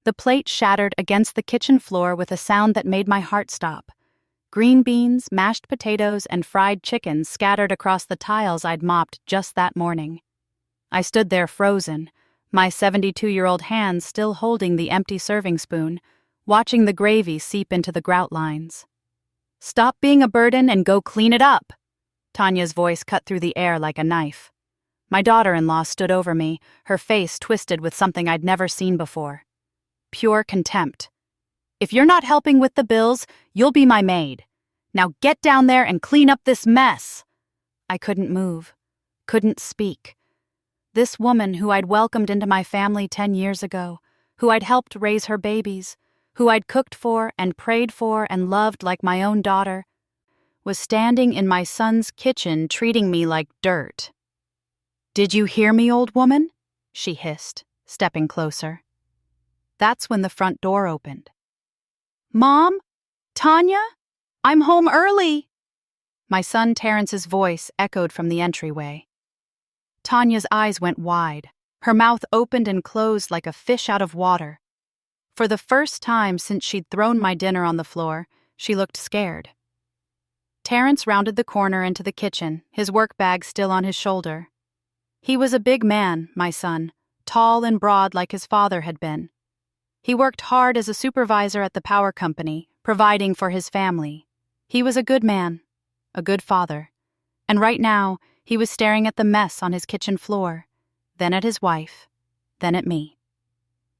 The plate shattered against the kitchen floor with a sound that made my heart stop. Green beans, mashed potatoes, and fried chicken scattered across the tiles I'd mopped just that morning. I stood there frozen, my 72-year-old hands still holding the empty serving spoon, watching the gravy seep into the grout lines. "Stop being a burden and go clean it up!" Tanya's voice cut through the air like a knife. My daughter-in-law stood over me, her face twisted with something I'd never seen before. Pure contempt. "If you're not helping with the bills, you'll be my maid. Now get down there and clean up this mess!" I couldn't move, couldn't speak. This woman who I'd welcomed into my family 10 years ago, who I'd helped raise her babies, who I'd cooked for and prayed for and loved like my own daughter, was standing in my son's kitchen treating me like dirt. "Did you hear me, old woman?" she hissed, stepping closer. That's when the front door opened. "Mom? Tanya? I'm home early!" My son Terrence's voice echoed from the entryway. Tanya's eyes went wide, her mouth opened and closed like a fish out of water. For the first time since she'd thrown my dinner on the floor, she looked scared. Terrence rounded the corner into the kitchen, his work bag still on his shoulder. He was a big man, my son, tall and broad like his father had been. He worked hard as a supervisor at the power company, providing for his family. He was a good man, a good father. And right now, he was staring at the mess on his kitchen floor, then at his wife, then at me.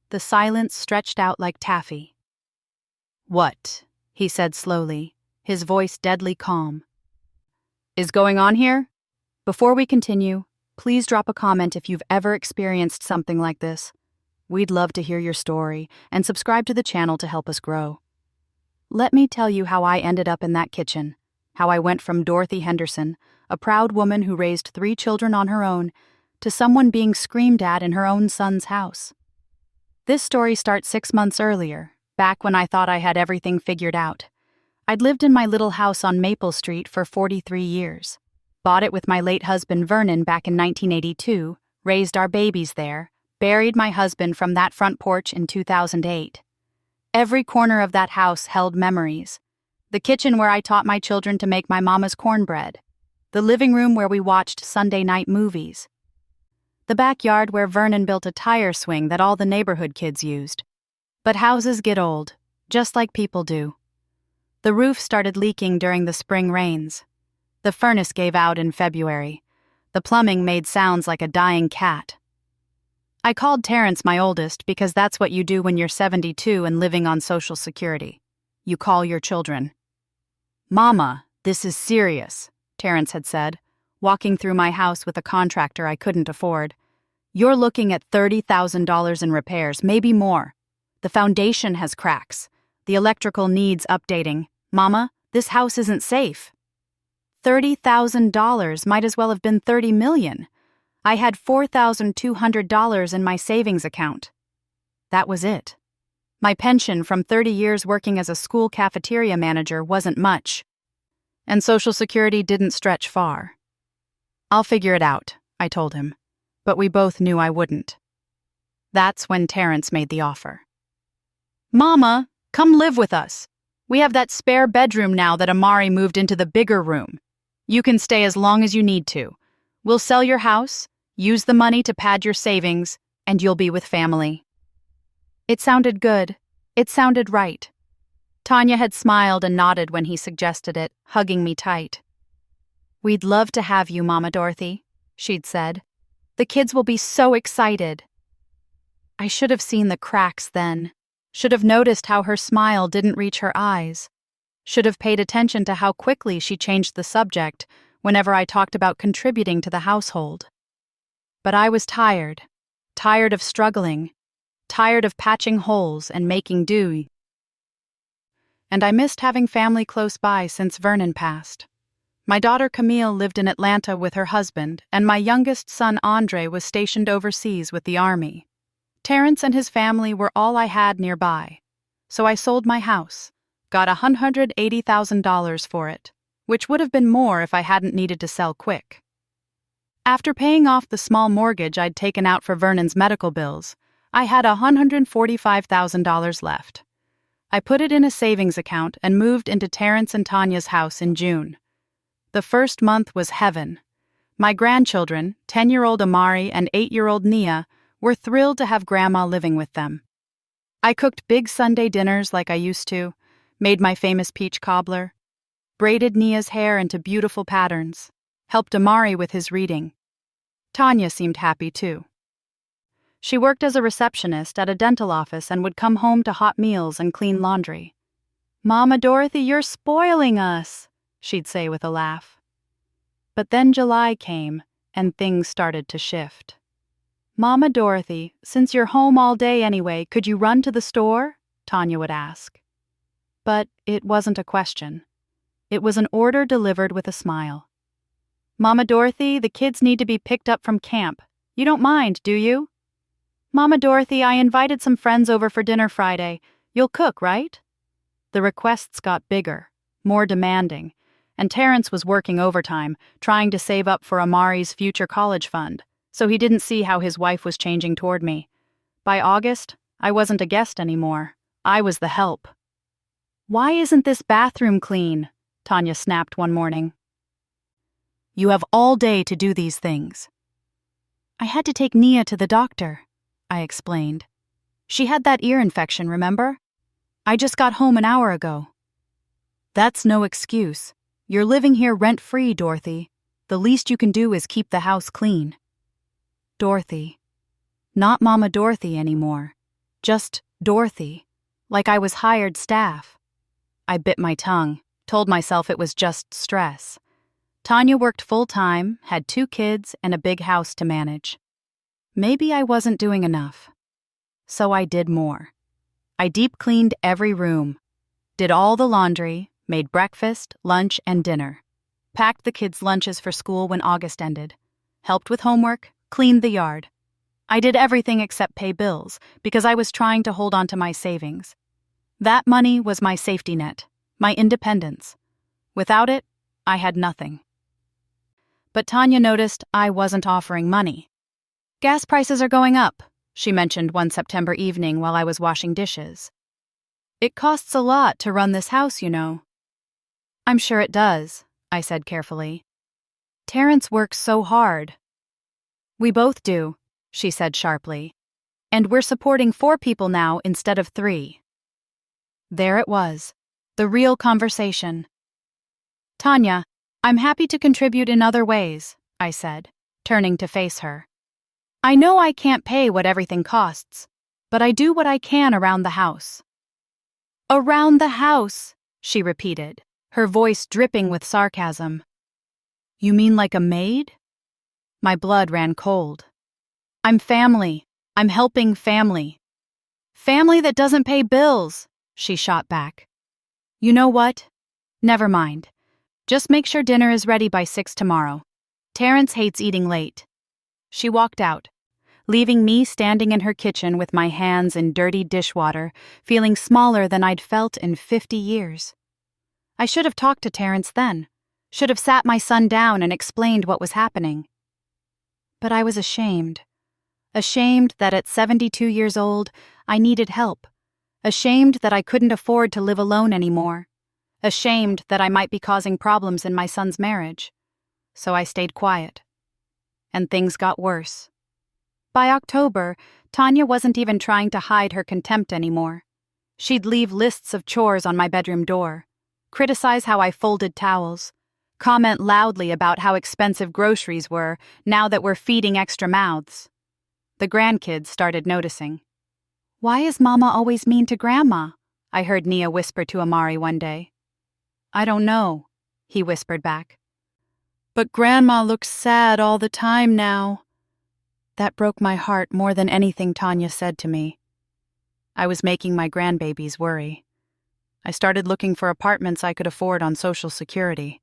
The silence stretched out like taffy. "What?" he said slowly, his voice deadly calm. "Is going on here?" Before we continue, please drop a comment if you've ever experienced something like this. We'd love to hear your story, and subscribe to the channel to help us grow. Let me tell you how I ended up in that kitchen, how I went from Dorothy Henderson, a proud woman who raised 3 children on her own, to someone being screamed at in her own son's house. This story starts 6 months earlier, back when I thought I had everything figured out. I'd lived in my little house on Maple Street for 43 years. Bought it with my late husband Vernon back in 1982, raised our babies there, buried my husband from that front porch in 2008. Every corner of that house held memories. The kitchen where I taught my children to make my mama's cornbread. The living room where we watched Sunday night movies. The backyard where Vernon built a tire swing that all the neighborhood kids used. But houses get old, just like people do. The roof started leaking during the spring rains. The furnace gave out in February. The plumbing made sounds like a dying cat. I called Terrence my oldest because that's what you do when you're 72 and living on Social Security. You call your children. "Mama, this is serious," Terrence had said, walking through my house with a contractor I couldn't afford. "You're looking at $30,000 in repairs, maybe more. The foundation has cracks. The electrical needs updating. Mama, this house isn't safe." $30,000 might as well have been $30 million. I had $4,200 in my savings account. That was it. My pension from 30 years working as a school cafeteria manager wasn't much. And Social Security didn't stretch far. "I'll figure it out," I told him. But we both knew I wouldn't. That's when Terrence made the offer. "Mama, come live with us. We have that spare bedroom now that Amari moved into the bigger room. You can stay as long as you need to. We'll sell your house, use the money to pad your savings, and you'll be with family." It sounded good. It sounded right. Tanya had smiled and nodded when he suggested it, hugging me tight. "We'd love to have you, Mama Dorothy," she'd said. "The kids will be so excited." I should have seen the cracks then. Should have noticed how her smile didn't reach her eyes. Should have paid attention to how quickly she changed the subject whenever I talked about contributing to the household. But I was tired of struggling, tired of patching holes and making do. And I missed having family close by since Vernon passed. My daughter Camille lived in Atlanta with her husband, and my youngest son Andre was stationed overseas with the Army. Terrence and his family were all I had nearby, so I sold my house, got $180,000 for it, which would have been more if I hadn't needed to sell quick. After paying off the small mortgage I'd taken out for Vernon's medical bills, I had $145,000 left. I put it in a savings account and moved into Terrence and Tanya's house in June. The first month was heaven. My grandchildren, 10-year-old Amari and 8-year-old Nia, were thrilled to have Grandma living with them. I cooked big Sunday dinners like I used to, made my famous peach cobbler, braided Nia's hair into beautiful patterns, helped Amari with his reading. Tanya seemed happy too. She worked as a receptionist at a dental office and would come home to hot meals and clean laundry. "Mama Dorothy, you're spoiling us," she'd say with a laugh. But then July came, and things started to shift. "Mama Dorothy, since you're home all day anyway, could you run to the store?" Tanya would ask. But it wasn't a question. It was an order delivered with a smile. "Mama Dorothy, the kids need to be picked up from camp. You don't mind, do you?" "Mama Dorothy, I invited some friends over for dinner Friday. You'll cook, right?" The requests got bigger, more demanding, and Terrence was working overtime, trying to save up for Amari's future college fund, so he didn't see how his wife was changing toward me. By August, I wasn't a guest anymore. I was the help. "Why isn't this bathroom clean?" Tanya snapped one morning. "You have all day to do these things." "I had to take Nia to the doctor," I explained. "She had that ear infection, remember? I just got home an hour ago." "That's no excuse. You're living here rent-free, Dorothy. The least you can do is keep the house clean." Dorothy. Not Mama Dorothy anymore. Just Dorothy. Like I was hired staff. I bit my tongue, told myself it was just stress. Tanya worked full-time, had 2 kids, and a big house to manage. Maybe I wasn't doing enough. So I did more. I deep-cleaned every room, did all the laundry, made breakfast, lunch, and dinner, packed the kids' lunches for school when August ended, helped with homework, cleaned the yard. I did everything except pay bills because I was trying to hold on to my savings. That money was my safety net, my independence. Without it, I had nothing. But Tanya noticed I wasn't offering money. "Gas prices are going up," she mentioned one September evening while I was washing dishes. "It costs a lot to run this house, you know." "I'm sure it does," I said carefully. "Terrence works so hard." "We both do," she said sharply. "And we're supporting 4 people now instead of 3. There it was, the real conversation. "Tanya, I'm happy to contribute in other ways," I said, turning to face her. "I know I can't pay what everything costs, but I do what I can around the house." "Around the house," she repeated, her voice dripping with sarcasm. "You mean like a maid?" My blood ran cold. "I'm family. I'm helping family." "Family that doesn't pay bills," she shot back. "You know what? Never mind. Just make sure dinner is ready by 6 tomorrow. Terrence hates eating late." She walked out, leaving me standing in her kitchen with my hands in dirty dishwater, feeling smaller than I'd felt in 50 years. I should have talked to Terrence then, should have sat my son down and explained what was happening. But I was ashamed. Ashamed that at 72 years old, I needed help. Ashamed that I couldn't afford to live alone anymore. Ashamed that I might be causing problems in my son's marriage. So I stayed quiet. And things got worse. By October, Tanya wasn't even trying to hide her contempt anymore. She'd leave lists of chores on my bedroom door, criticize how I folded towels, comment loudly about how expensive groceries were now that we're feeding extra mouths. The grandkids started noticing. "Why is Mama always mean to Grandma?" I heard Nia whisper to Amari one day. "I don't know," he whispered back. "But Grandma looks sad all the time now." That broke my heart more than anything Tanya said to me. I was making my grandbabies worry. I started looking for apartments I could afford on Social Security.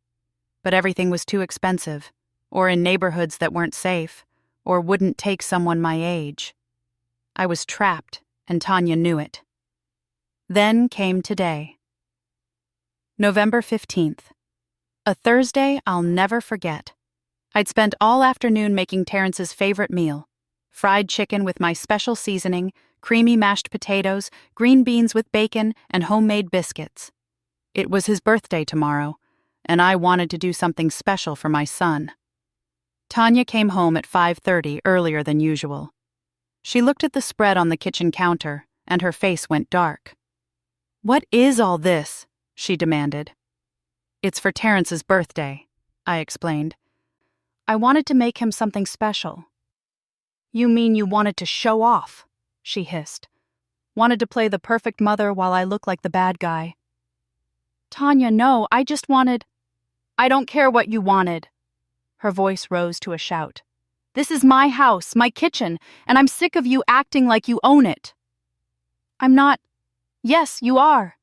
But everything was too expensive, or in neighborhoods that weren't safe, or wouldn't take someone my age. I was trapped, and Tanya knew it. Then came today. November 15th. A Thursday I'll never forget. I'd spent all afternoon making Terrence's favorite meal, fried chicken with my special seasoning, creamy mashed potatoes, green beans with bacon, and homemade biscuits. It was his birthday tomorrow, and I wanted to do something special for my son. Tanya came home at 5:30, earlier than usual. She looked at the spread on the kitchen counter, and her face went dark. "What is all this?" she demanded. "It's for Terrence's birthday," I explained. "I wanted to make him something special." "You mean you wanted to show off?" she hissed. "Wanted to play the perfect mother while I look like the bad guy." "Tanya, no, I just wanted—" "I don't care what you wanted." Her voice rose to a shout. "This is my house, my kitchen, and I'm sick of you acting like you own it." "I'm not—" "Yes, you are."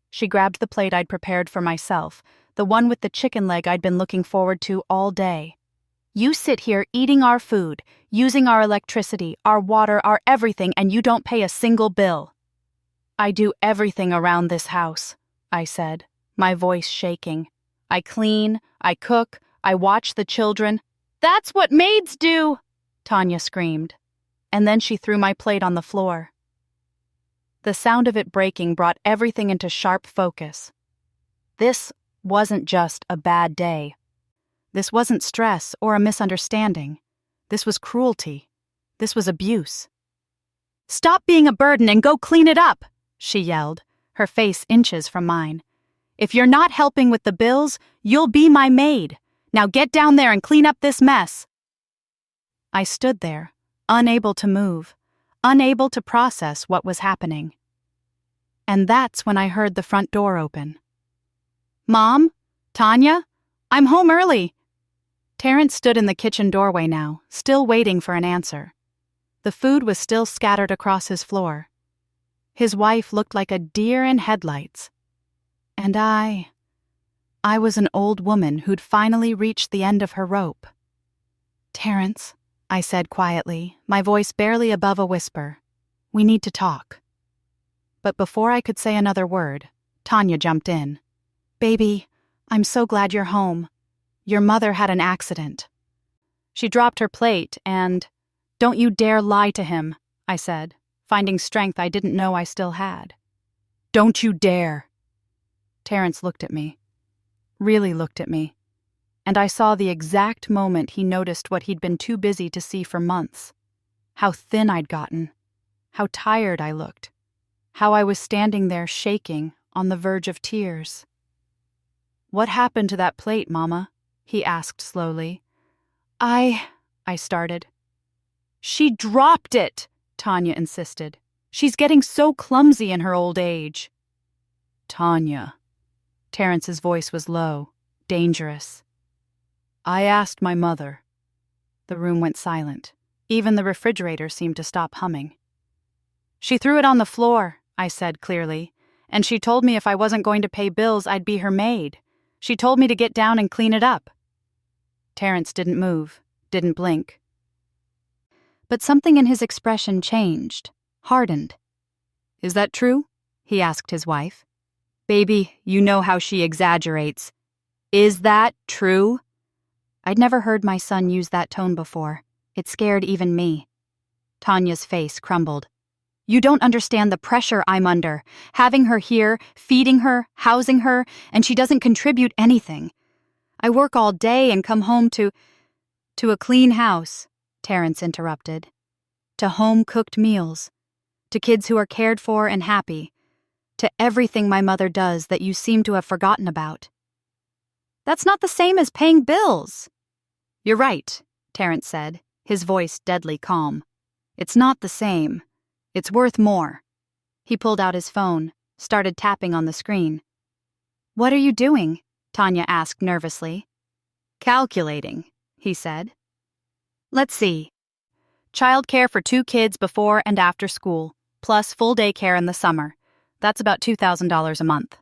She grabbed the plate I'd prepared for myself, the one with the chicken leg I'd been looking forward to all day. "You sit here eating our food, using our electricity, our water, our everything, and you don't pay a single bill." "I do everything around this house," I said, my voice shaking. "I clean, I cook, I watch the children." "That's what maids do!" Tanya screamed. And then she threw my plate on the floor. The sound of it breaking brought everything into sharp focus. This wasn't just a bad day. This wasn't stress or a misunderstanding. This was cruelty. This was abuse. "Stop being a burden and go clean it up," she yelled, her face inches from mine. "If you're not helping with the bills, you'll be my maid. Now get down there and clean up this mess." I stood there, unable to move, unable to process what was happening. And that's when I heard the front door open. "Mom? Tanya? I'm home early." Terrence stood in the kitchen doorway now, still waiting for an answer. The food was still scattered across his floor. His wife looked like a deer in headlights. And I was an old woman who'd finally reached the end of her rope. "Terrence," I said quietly, my voice barely above a whisper, "we need to talk." But before I could say another word, Tanya jumped in. "Baby, I'm so glad you're home. Your mother had an accident." She dropped her plate and, "Don't you dare lie to him," I said, finding strength I didn't know I still had. "Don't you dare." Terrence looked at me. Really looked at me. And I saw the exact moment he noticed what he'd been too busy to see for months. How thin I'd gotten. How tired I looked. How I was standing there shaking, on the verge of tears. "What happened to that plate, Mama?" he asked slowly. I started. "She dropped it," Tanya insisted. "She's getting so clumsy in her old age." "Tanya." Terrence's voice was low, dangerous. "I asked my mother." The room went silent. Even the refrigerator seemed to stop humming. "She threw it on the floor," I said clearly, "and she told me if I wasn't going to pay bills, I'd be her maid. She told me to get down and clean it up." Terrence didn't move, didn't blink. But something in his expression changed, hardened. "Is that true?" he asked his wife. "Baby, you know how she exaggerates. Is that true?" I'd never heard my son use that tone before. It scared even me. Tanya's face crumbled. "You don't understand the pressure I'm under, having her here, feeding her, housing her, and she doesn't contribute anything. I work all day and come home to a clean house," Terrence interrupted. "To home-cooked meals. To kids who are cared for and happy. To everything my mother does that you seem to have forgotten about." "That's not the same as paying bills." "You're right," Terrence said, his voice deadly calm. "It's not the same. It's worth more." He pulled out his phone, started tapping on the screen. "What are you doing?" Tanya asked nervously. "Calculating," he said. "Let's see. Childcare for 2 kids before and after school, plus full day care in the summer. That's about $2,000 a month.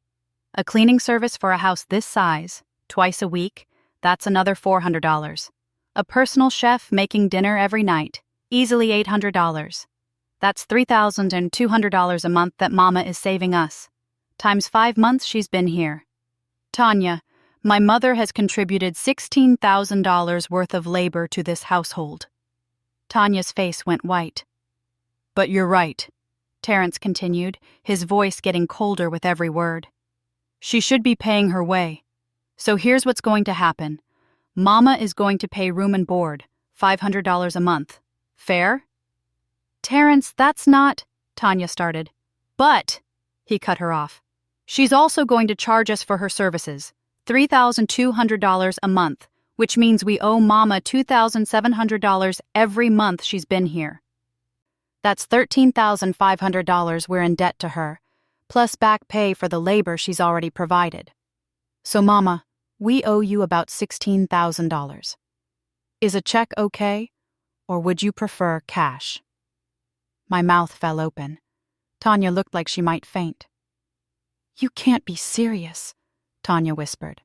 A cleaning service for a house this size, twice a week, that's another $400. A personal chef making dinner every night, easily $800. That's $3,200 a month that Mama is saving us. Times 5 months she's been here. Tanya, my mother has contributed $16,000 worth of labor to this household." Tanya's face went white. But you're right, Terrence continued, his voice getting colder with every word. She should be paying her way. So here's what's going to happen. Mama is going to pay room and board, $500 a month. Fair? Terrence, that's not, Tanya started. But, he cut her off, she's also going to charge us for her services, $3,200 a month, which means we owe Mama $2,700 every month she's been here. That's $13,500 we're in debt to her, plus back pay for the labor she's already provided. So, Mama, we owe you about $16,000. Is a check okay, or would you prefer cash? My mouth fell open. Tanya looked like she might faint. You can't be serious, Tanya whispered.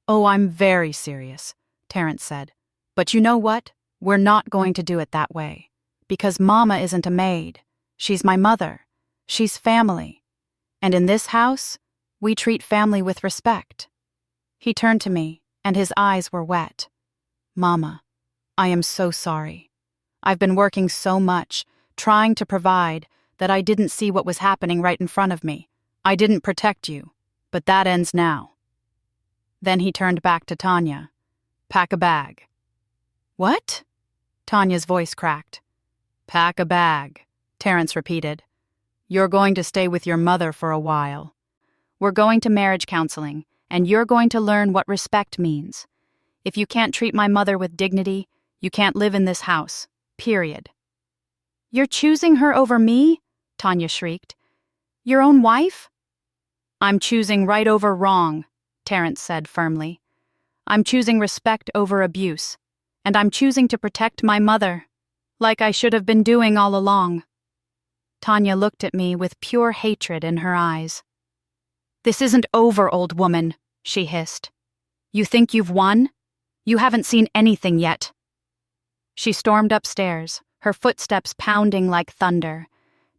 Oh, I'm very serious, Terrence said. But you know what? We're not going to do it that way. Because Mama isn't a maid. She's my mother. She's family. And in this house, we treat family with respect. He turned to me, and his eyes were wet. Mama, I am so sorry. I've been working so much, trying to provide, that I didn't see what was happening right in front of me. I didn't protect you, but that ends now. Then he turned back to Tanya. Pack a bag. What? Tanya's voice cracked. Pack a bag, Terrence repeated. You're going to stay with your mother for a while. We're going to marriage counseling, and you're going to learn what respect means. If you can't treat my mother with dignity, you can't live in this house. Period. You're choosing her over me? Tanya shrieked. Your own wife? I'm choosing right over wrong, Terrence said firmly. I'm choosing respect over abuse, and I'm choosing to protect my mother, like I should have been doing all along. Tanya looked at me with pure hatred in her eyes. This isn't over, old woman, she hissed. You think you've won? You haven't seen anything yet. She stormed upstairs, her footsteps pounding like thunder.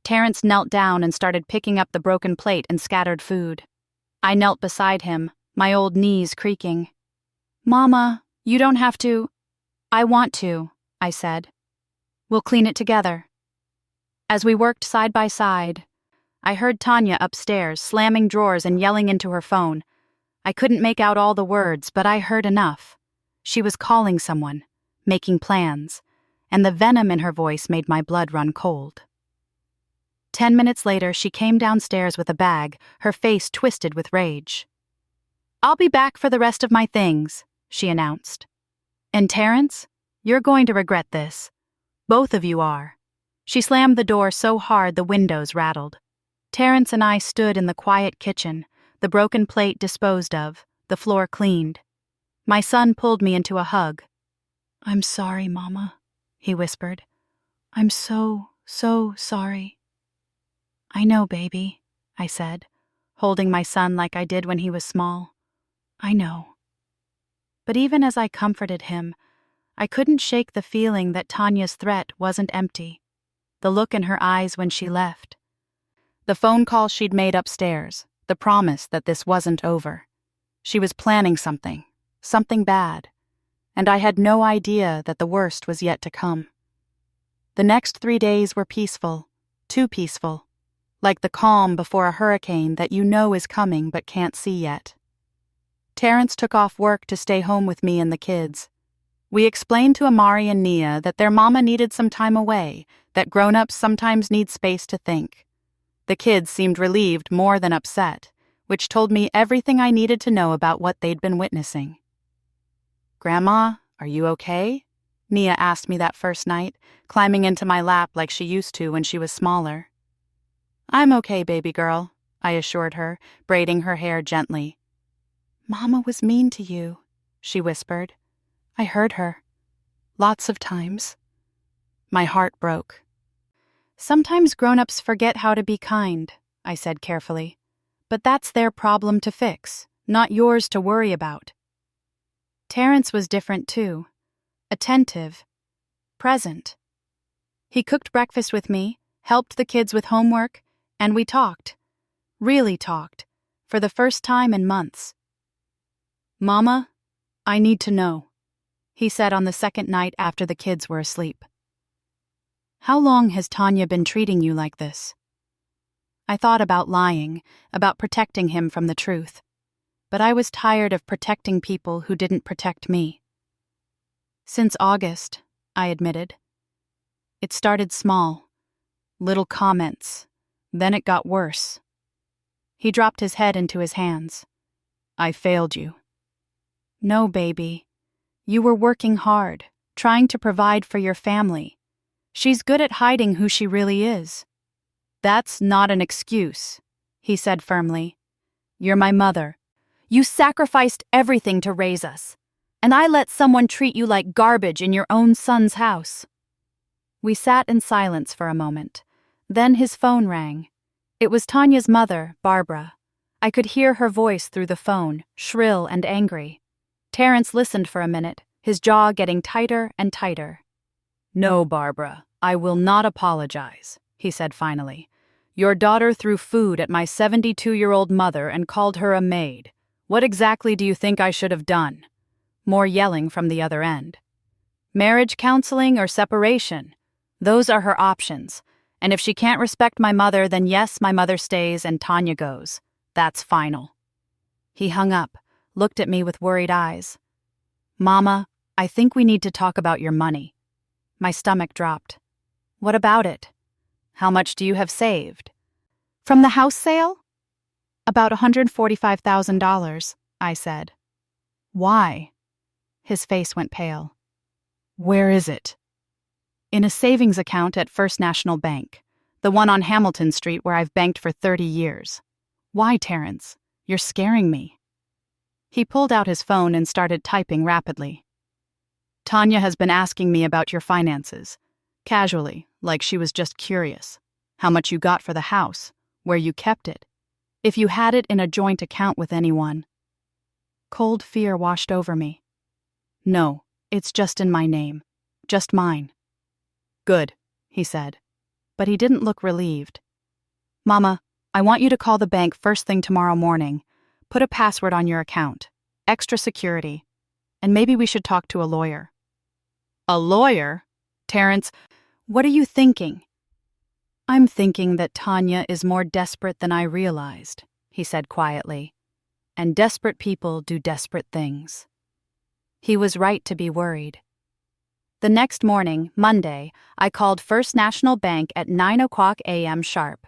Terrence knelt down and started picking up the broken plate and scattered food. I knelt beside him, my old knees creaking. Mama, you don't have to. I want to, I said. We'll clean it together. As we worked side by side, I heard Tanya upstairs slamming drawers and yelling into her phone. I couldn't make out all the words, but I heard enough. She was calling someone, making plans, and the venom in her voice made my blood run cold. 10 minutes later, she came downstairs with a bag, her face twisted with rage. I'll be back for the rest of my things, she announced. And Terrence, you're going to regret this. Both of you are. She slammed the door so hard the windows rattled. Terrence and I stood in the quiet kitchen, the broken plate disposed of, the floor cleaned. My son pulled me into a hug. I'm sorry, Mama, he whispered. I'm so sorry. I know, baby, I said, holding my son like I did when he was small. I know. But even as I comforted him, I couldn't shake the feeling that Tanya's threat wasn't empty, the look in her eyes when she left. The phone call she'd made upstairs, the promise that this wasn't over. She was planning something bad, and I had no idea that the worst was yet to come. The next 3 days were peaceful, too peaceful, like the calm before a hurricane that you know is coming but can't see yet. Terrence took off work to stay home with me and the kids. We explained to Amari and Nia that their mama needed some time away, that grown-ups sometimes need space to think. The kids seemed relieved more than upset, which told me everything I needed to know about what they'd been witnessing. Grandma, are you okay? Nia asked me that first night, climbing into my lap like she used to when she was smaller. I'm okay, baby girl, I assured her, braiding her hair gently. Mama was mean to you, she whispered. I heard her. Lots of times. My heart broke. Sometimes grown-ups forget how to be kind, I said carefully. But that's their problem to fix, not yours to worry about. Terrence was different too. Attentive. Present. He cooked breakfast with me, helped the kids with homework, and we talked. Really talked. For the first time in months. Mama, I need to know, he said on the second night after the kids were asleep. How long has Tanya been treating you like this? I thought about lying, about protecting him from the truth. But I was tired of protecting people who didn't protect me. Since August, I admitted. It started small, little comments. Then it got worse. He dropped his head into his hands. I failed you. No, baby. You were working hard, trying to provide for your family. She's good at hiding who she really is. That's not an excuse, he said firmly. You're my mother. You sacrificed everything to raise us, and I let someone treat you like garbage in your own son's house. We sat in silence for a moment. Then his phone rang. It was Tanya's mother, Barbara. I could hear her voice through the phone, shrill and angry. Terrence listened for a minute, his jaw getting tighter and tighter. No, Barbara, I will not apologize, he said finally. Your daughter threw food at my 72-year-old mother and called her a maid. What exactly do you think I should have done? More yelling from the other end. Marriage counseling or separation? Those are her options. And if she can't respect my mother, then yes, my mother stays and Tanya goes. That's final. He hung up, looked at me with worried eyes. Mama, I think we need to talk about your money. My stomach dropped. What about it? How much do you have saved? From the house sale? About $145,000, I said. Why? His face went pale. Where is it? In a savings account at First National Bank, the one on Hamilton Street where I've banked for 30 years. Why, Terrence? You're scaring me. He pulled out his phone and started typing rapidly. Tanya has been asking me about your finances, casually, like she was just curious. How much you got for the house, where you kept it, if you had it in a joint account with anyone. Cold fear washed over me. No, it's just in my name. Just mine. Good, he said. But he didn't look relieved. Mama, I want you to call the bank first thing tomorrow morning. Put a password on your account. Extra security. And maybe we should talk to a lawyer. A lawyer? Terrence, what are you thinking? I'm thinking that Tanya is more desperate than I realized, he said quietly. And desperate people do desperate things. He was right to be worried. The next morning, Monday, I called First National Bank at 9:00 a.m. sharp.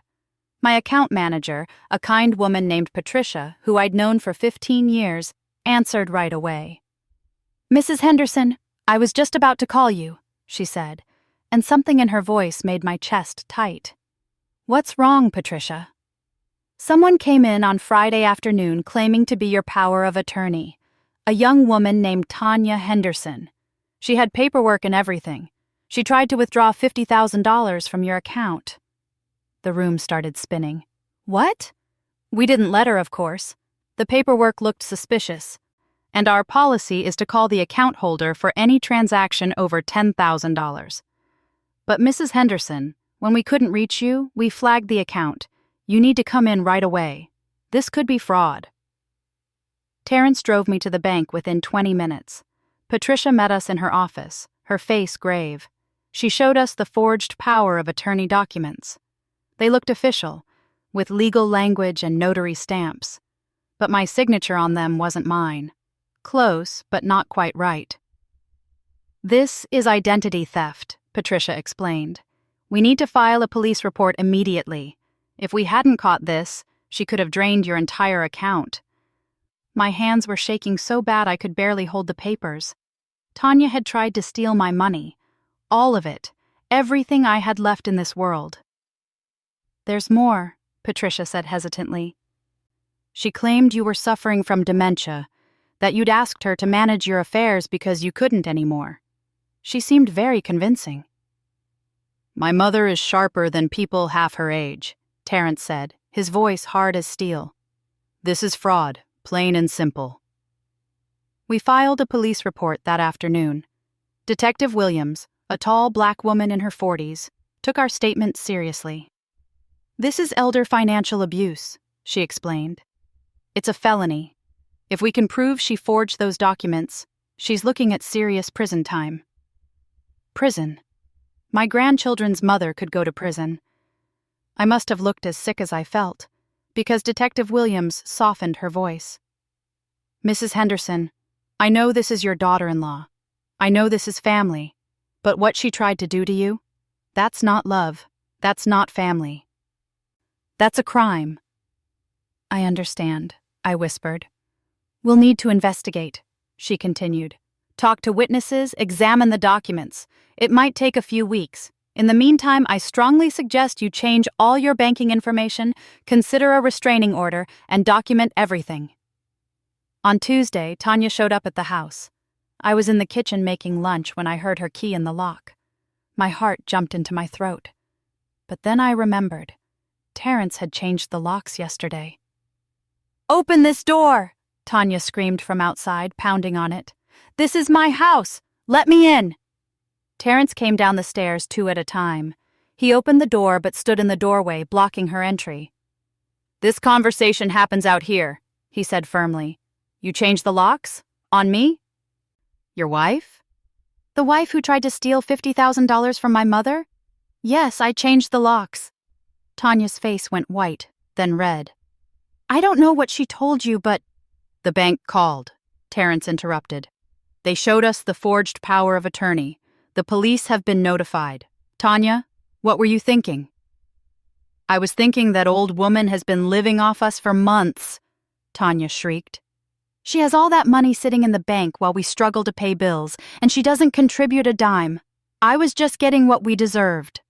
My account manager, a kind woman named Patricia, who I'd known for 15 years, answered right away. Mrs. Henderson, I was just about to call you, she said, and something in her voice made my chest tight. What's wrong, Patricia? Someone came in on Friday afternoon claiming to be your power of attorney, a young woman named Tanya Henderson. She had paperwork and everything. She tried to withdraw $50,000 from your account. The room started spinning. What? We didn't let her, of course. The paperwork looked suspicious. And our policy is to call the account holder for any transaction over $10,000. But Mrs. Henderson, when we couldn't reach you, we flagged the account. You need to come in right away. This could be fraud. Terrence drove me to the bank within 20 minutes. Patricia met us in her office, her face grave. She showed us the forged power of attorney documents. They looked official, with legal language and notary stamps. But my signature on them wasn't mine. Close, but not quite right. This is identity theft, Patricia explained. We need to file a police report immediately. If we hadn't caught this, she could have drained your entire account. My hands were shaking so bad I could barely hold the papers. Tanya had tried to steal my money. All of it. Everything I had left in this world. There's more, Patricia said hesitantly. She claimed you were suffering from dementia, that you'd asked her to manage your affairs because you couldn't anymore. She seemed very convincing. My mother is sharper than people half her age, Terrence said, his voice hard as steel. This is fraud, plain and simple. We filed a police report that afternoon. Detective Williams, a tall black woman in her 40s, took our statement seriously. This is elder financial abuse, she explained. It's a felony. If we can prove she forged those documents, she's looking at serious prison time. Prison? My grandchildren's mother could go to prison. I must have looked as sick as I felt, because Detective Williams softened her voice. Mrs. Henderson, I know this is your daughter-in-law. I know this is family. But what she tried to do to you? That's not love. That's not family. That's a crime. I understand, I whispered. We'll need to investigate, she continued. Talk to witnesses, examine the documents. It might take a few weeks. In the meantime, I strongly suggest you change all your banking information, consider a restraining order, and document everything. On Tuesday, Tanya showed up at the house. I was in the kitchen making lunch when I heard her key in the lock. My heart jumped into my throat. But then I remembered. Terrence had changed the locks yesterday. Open this door! Tanya screamed from outside, pounding on it. This is my house! Let me in! Terrence came down the stairs 2 at a time. He opened the door but stood in the doorway, blocking her entry. This conversation happens out here, he said firmly. You changed the locks? On me? Your wife? The wife who tried to steal $50,000 from my mother? Yes, I changed the locks. Tanya's face went white, then red. I don't know what she told you, but... The bank called, Terrence interrupted. They showed us the forged power of attorney. The police have been notified. Tanya, what were you thinking? I was thinking that old woman has been living off us for months, Tanya shrieked. She has all that money sitting in the bank while we struggle to pay bills, and she doesn't contribute a dime. I was just getting what we deserved.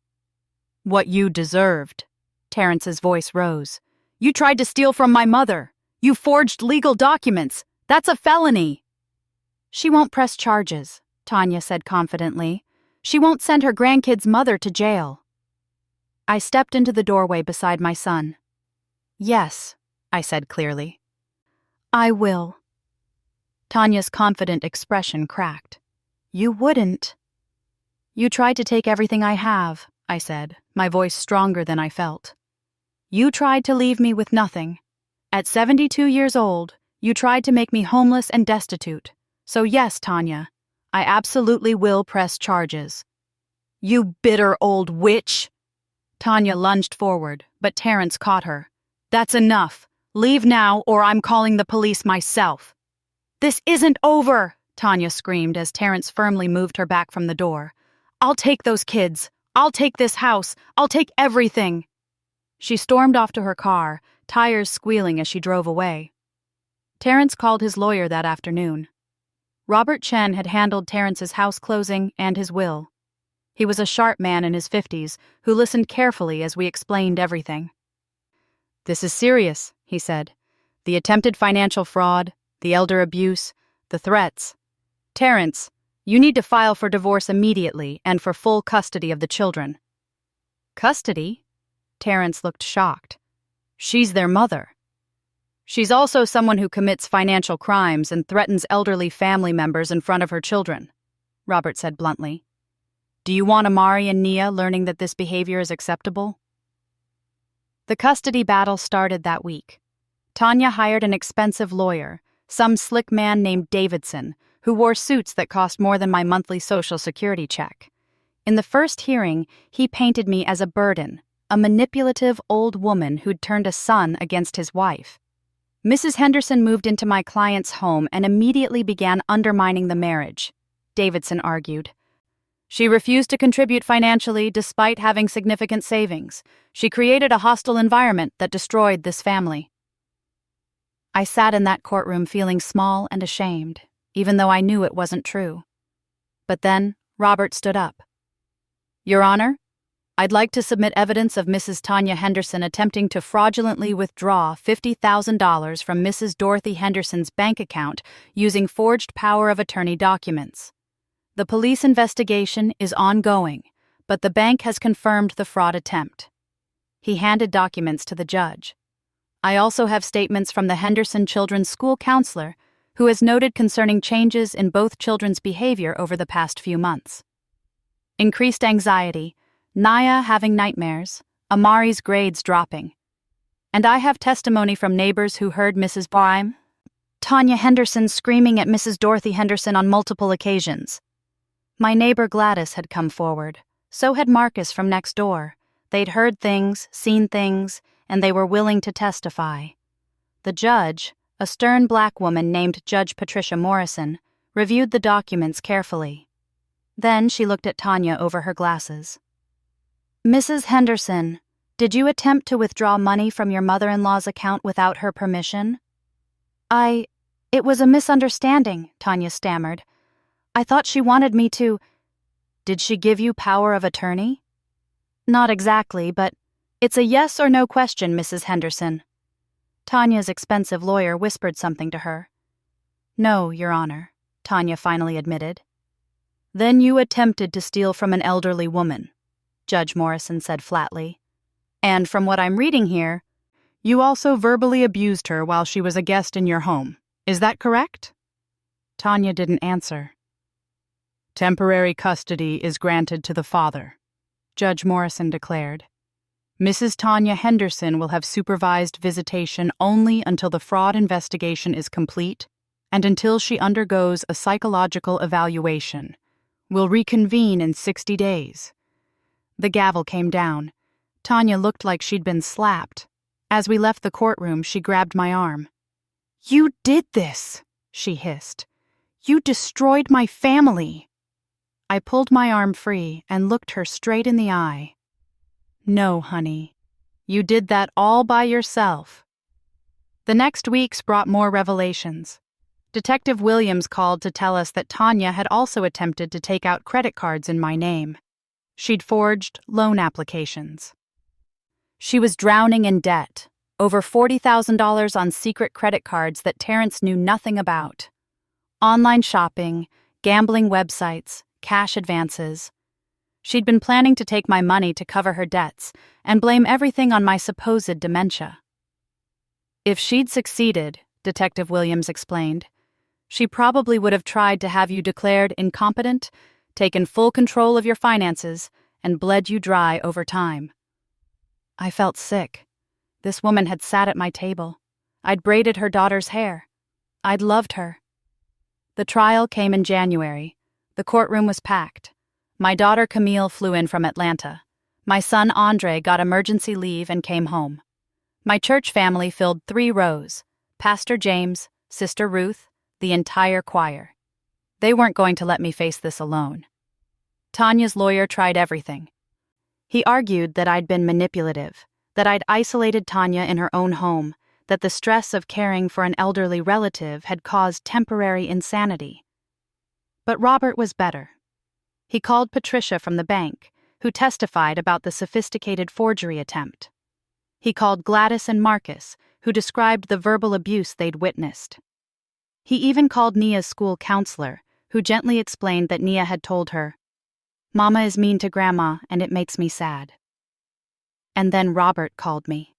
What you deserved? Terrence's voice rose. You tried to steal from my mother. You forged legal documents. That's a felony. She won't press charges, Tanya said confidently. She won't send her grandkid's mother to jail. I stepped into the doorway beside my son. Yes, I said clearly. I will. Tanya's confident expression cracked. You wouldn't. You tried to take everything I have, I said, my voice stronger than I felt. You tried to leave me with nothing. At 72 years old, you tried to make me homeless and destitute. So yes, Tanya, I absolutely will press charges. You bitter old witch! Tanya lunged forward, but Terrence caught her. That's enough. Leave now, or I'm calling the police myself. This isn't over, Tanya screamed as Terrence firmly moved her back from the door. I'll take those kids. I'll take this house. I'll take everything. She stormed off to her car, tires squealing as she drove away. Terrence called his lawyer that afternoon. Robert Chen had handled Terrence's house closing and his will. He was a sharp man in his 50s who listened carefully as we explained everything. This is serious, he said. The attempted financial fraud, the elder abuse, the threats. Terrence, you need to file for divorce immediately and for full custody of the children. Custody? Terrence looked shocked. She's their mother. She's also someone who commits financial crimes and threatens elderly family members in front of her children, Robert said bluntly. Do you want Amari and Nia learning that this behavior is acceptable? The custody battle started that week. Tanya hired an expensive lawyer, some slick man named Davidson, who wore suits that cost more than my monthly Social Security check. In the first hearing, he painted me as a burden, a manipulative old woman who'd turned a son against his wife. Mrs. Henderson moved into my client's home and immediately began undermining the marriage, Davidson argued. She refused to contribute financially despite having significant savings. She created a hostile environment that destroyed this family. I sat in that courtroom feeling small and ashamed, even though I knew it wasn't true. But then Robert stood up. Your Honor, I'd like to submit evidence of Mrs. Tanya Henderson attempting to fraudulently withdraw $50,000 from Mrs. Dorothy Henderson's bank account using forged power of attorney documents. The police investigation is ongoing, but the bank has confirmed the fraud attempt. He handed documents to the judge. I also have statements from the Henderson Children's School counselor, who has noted concerning changes in both children's behavior over the past few months. Increased anxiety, Naya having nightmares, Amari's grades dropping. And I have testimony from neighbors who heard Mrs. Tanya Henderson screaming at Mrs. Dorothy Henderson on multiple occasions. My neighbor Gladys had come forward, So had Marcus from next door. They'd heard things, seen things, and they were willing to testify. The judge, a stern black woman named Judge Patricia Morrison, reviewed the documents carefully. Then she looked at Tanya over her glasses. "Mrs. Henderson, did you attempt to withdraw money from your mother-in-law's account without her permission?" It was a misunderstanding," Tanya stammered. "I thought she wanted me to—" "Did she give you power of attorney?" "Not exactly, but it's a yes or no question, Mrs. Henderson." Tanya's expensive lawyer whispered something to her. "No, Your Honor," Tanya finally admitted. "Then you attempted to steal from an elderly woman," Judge Morrison said flatly. "And from what I'm reading here, you also verbally abused her while she was a guest in your home. Is that correct?" Tanya didn't answer. "Temporary custody is granted to the father," Judge Morrison declared. "Mrs. Tanya Henderson will have supervised visitation only until the fraud investigation is complete and until she undergoes a psychological evaluation. We'll reconvene in 60 days. The gavel came down. Tanya looked like she'd been slapped. As we left the courtroom, she grabbed my arm. "You did this," she hissed. "You destroyed my family." I pulled my arm free and looked her straight in the eye. "No, honey. You did that all by yourself." The next weeks brought more revelations. Detective Williams called to tell us that Tanya had also attempted to take out credit cards in my name. She'd forged loan applications. She was drowning in debt, over $40,000 on secret credit cards that Terrence knew nothing about. Online shopping, gambling websites, cash advances. She'd been planning to take my money to cover her debts and blame everything on my supposed dementia. "If she'd succeeded," Detective Williams explained, "she probably would have tried to have you declared incompetent, taken full control of your finances, and bled you dry over time." I felt sick. This woman had sat at my table. I'd braided her daughter's hair. I'd loved her. The trial came in January. The courtroom was packed. My daughter Camille flew in from Atlanta. My son Andre got emergency leave and came home. My church family filled 3 rows: Pastor James, Sister Ruth, the entire choir. They weren't going to let me face this alone. Tanya's lawyer tried everything. He argued that I'd been manipulative, that I'd isolated Tanya in her own home, that the stress of caring for an elderly relative had caused temporary insanity. But Robert was better. He called Patricia from the bank, who testified about the sophisticated forgery attempt. He called Gladys and Marcus, who described the verbal abuse they'd witnessed. He even called Nia's school counselor, who gently explained that Nia had told her, "Mama is mean to Grandma, and it makes me sad." And then Robert called me.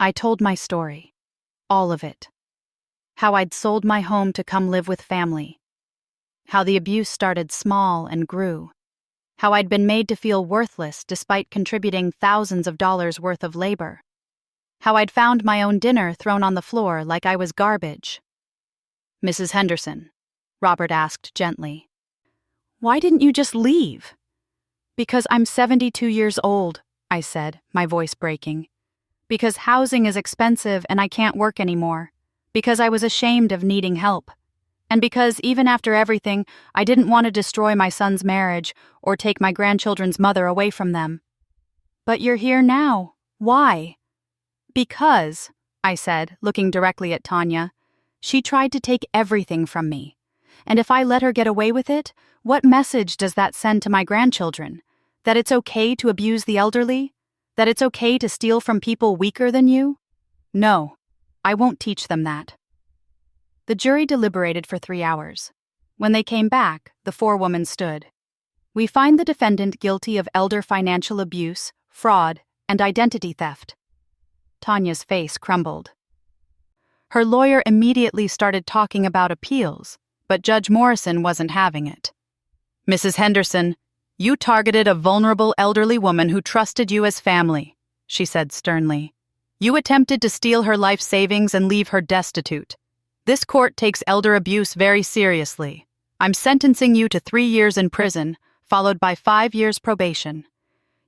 I told my story, all of it. How I'd sold my home to come live with family. How the abuse started small and grew. How I'd been made to feel worthless despite contributing thousands of dollars worth of labor. How I'd found my own dinner thrown on the floor like I was garbage. "Mrs. Henderson," Robert asked gently, "why didn't you just leave?" "Because I'm 72 years old," I said, my voice breaking. "Because housing is expensive and I can't work anymore. Because I was ashamed of needing help. And because, even after everything, I didn't want to destroy my son's marriage or take my grandchildren's mother away from them." "But you're here now. Why?" "Because," I said, looking directly at Tanya, "she tried to take everything from me. And if I let her get away with it, what message does that send to my grandchildren? That it's okay to abuse the elderly? That it's okay to steal from people weaker than you? No, I won't teach them that." The jury deliberated for 3 hours. When they came back, the 4 women stood. "We find the defendant guilty of elder financial abuse, fraud, and identity theft." Tanya's face crumbled. Her lawyer immediately started talking about appeals, but Judge Morrison wasn't having it. "Mrs. Henderson, you targeted a vulnerable elderly woman who trusted you as family," she said sternly. "You attempted to steal her life savings and leave her destitute. This court takes elder abuse very seriously. I'm sentencing you to 3 years in prison, followed by 5 years probation.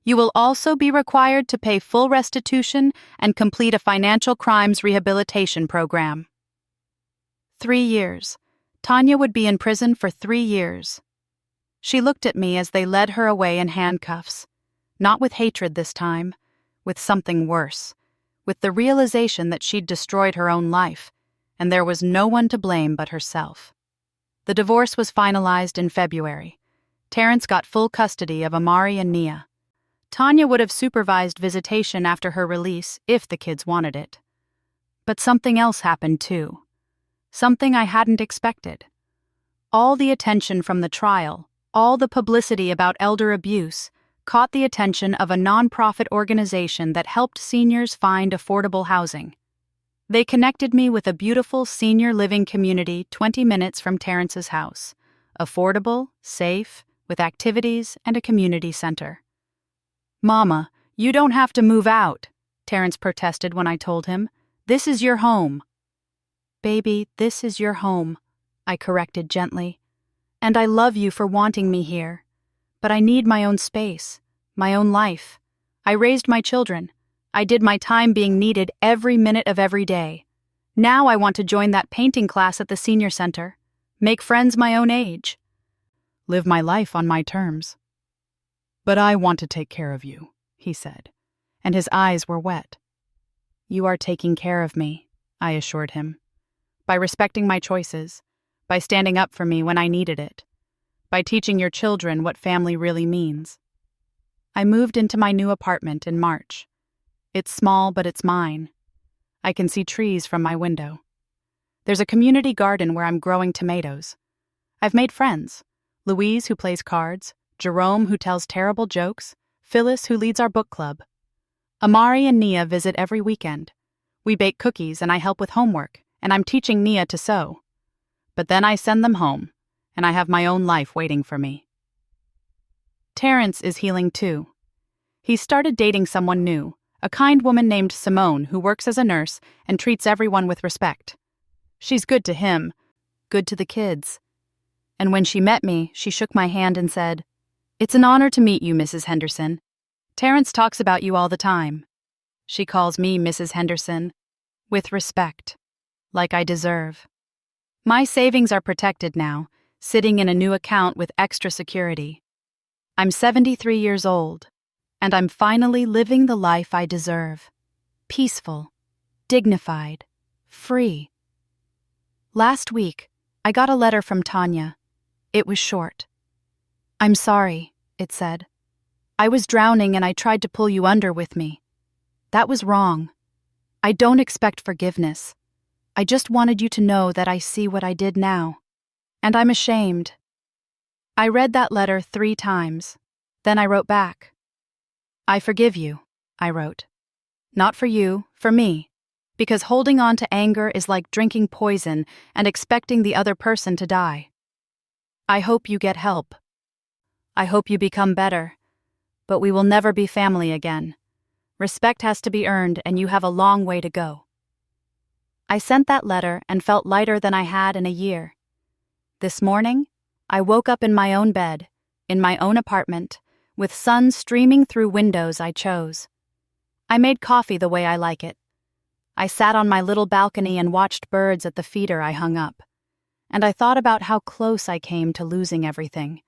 You will also be required to pay full restitution and complete a financial crimes rehabilitation program. 3 years. Tanya would be in prison for 3 years. She looked at me as they led her away in handcuffs, not with hatred this time, with something worse, with the realization that she'd destroyed her own life, and there was no one to blame but herself. The divorce was finalized in February. Terrence got full custody of Amari and Nia. Tanya would have supervised visitation after her release if the kids wanted it. But something else happened too. Something I hadn't expected. All the attention from the trial, all the publicity about elder abuse, caught the attention of a nonprofit organization that helped seniors find affordable housing. They connected me with a beautiful senior living community 20 minutes from Terrence's house. Affordable, safe, with activities and a community center. "Mama, you don't have to move out," Terrence protested when I told him. "This is your home." "Baby, this is your home," I corrected gently. "And I love you for wanting me here. But I need my own space, my own life. I raised my children. I did my time being needed every minute of every day. Now I want to join that painting class at the senior center, make friends my own age, live my life on my terms." "But I want to take care of you," he said, and his eyes were wet. "You are taking care of me," I assured him, "by respecting my choices, by standing up for me when I needed it, by teaching your children what family really means." I moved into my new apartment in March. It's small, but it's mine. I can see trees from my window. There's a community garden where I'm growing tomatoes. I've made friends. Louise, who plays cards, Jerome, who tells terrible jokes, Phyllis, who leads our book club. Amari and Nia visit every weekend. We bake cookies and I help with homework, and I'm teaching Nia to sew. But then I send them home, and I have my own life waiting for me. Terrence is healing too. He started dating someone new, a kind woman named Simone who works as a nurse and treats everyone with respect. She's good to him, good to the kids. And when she met me, she shook my hand and said, "It's an honor to meet you, Mrs. Henderson. Terrence talks about you all the time." She calls me Mrs. Henderson, with respect, like I deserve. My savings are protected now, sitting in a new account with extra security. I'm 73 years old, and I'm finally living the life I deserve. Peaceful, dignified, free. Last week, I got a letter from Tanya. It was short. "I'm sorry," it said. "I was drowning and I tried to pull you under with me. That was wrong. I don't expect forgiveness. I just wanted you to know that I see what I did now. And I'm ashamed." I read that letter 3 times. Then I wrote back. "I forgive you," I wrote. "Not for you, for me. Because holding on to anger is like drinking poison and expecting the other person to die. I hope you get help. I hope you become better. But we will never be family again. Respect has to be earned, and you have a long way to go." I sent that letter and felt lighter than I had in a year. This morning, I woke up in my own bed, in my own apartment, with sun streaming through windows I chose. I made coffee the way I like it. I sat on my little balcony and watched birds at the feeder I hung up. And I thought about how close I came to losing everything.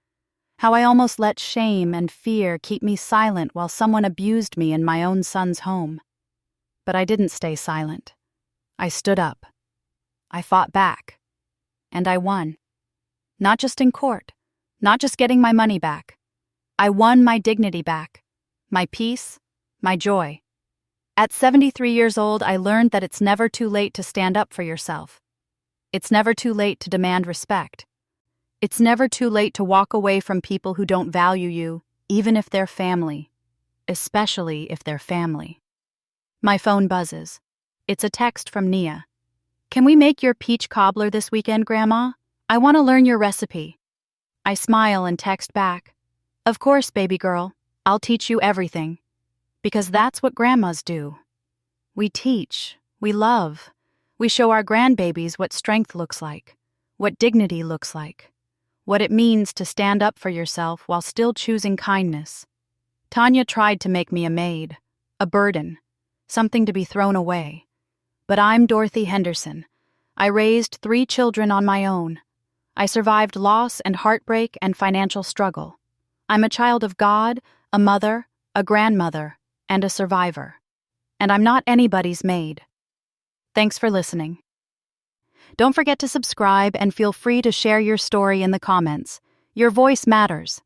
How I almost let shame and fear keep me silent while someone abused me in my own son's home. But I didn't stay silent. I stood up. I fought back. And I won. Not just in court, not just getting my money back. I won my dignity back, my peace, my joy. At 73 years old, I learned that it's never too late to stand up for yourself. It's never too late to demand respect. It's never too late to walk away from people who don't value you, even if they're family, especially if they're family. My phone buzzes. It's a text from Nia. "Can we make your peach cobbler this weekend, Grandma? I want to learn your recipe." I smile and text back, "Of course, baby girl. I'll teach you everything." Because that's what grandmas do. We teach, we love, we show our grandbabies what strength looks like, what dignity looks like, what it means to stand up for yourself while still choosing kindness. Tanya tried to make me a maid, a burden, something to be thrown away. But I'm Dorothy Henderson. I raised 3 children on my own. I survived loss and heartbreak and financial struggle. I'm a child of God, a mother, a grandmother, and a survivor. And I'm not anybody's maid. Thanks for listening. Don't forget to subscribe and feel free to share your story in the comments. Your voice matters.